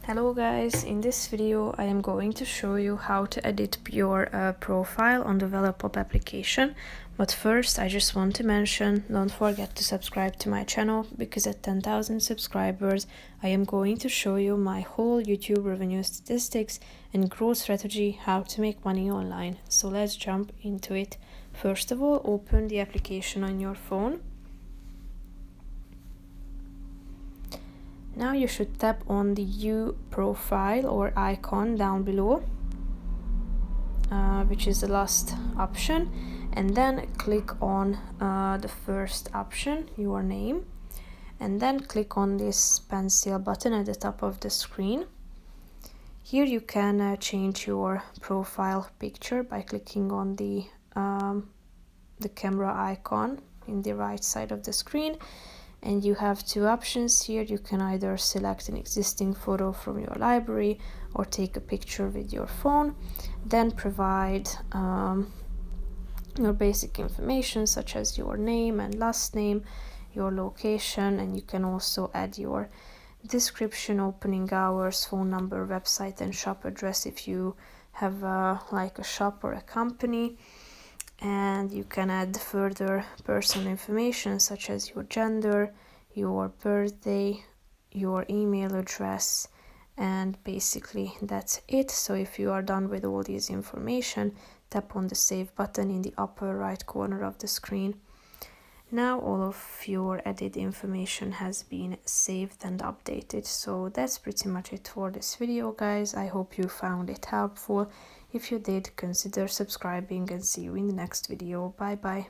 Hello guys, in this video I am going to show you how to edit your profile on the Wallapop application. But first I just want to mention, don't forget to subscribe to my channel, because at 10,000 subscribers I am going to show you my whole YouTube revenue statistics and growth strategy, how to make money online. So let's jump into it. First of all, open the application on your phone. Now you should tap on the view profile or icon down below, which is the last option, and then click on the first option, your name, and then click on this pencil button at the top of the screen. Here you can change your profile picture by clicking on the camera icon in the right side of the screen. And you have two options here. You can either select an existing photo from your library or take a picture with your phone, then provide your basic information such as your name and last name, your location, and you can also add your description, opening hours, phone number, website, and shop address if you have like a shop or a company. And you can add further personal information such as your gender, your birthday, your email address, and basically that's it. So if you are done with all these information, tap on the save button in the upper right corner of the screen. Now all of your added information has been saved and updated. So that's pretty much it for this video, guys. I hope you found it helpful. If you did, consider subscribing, and see you in the next video. Bye bye.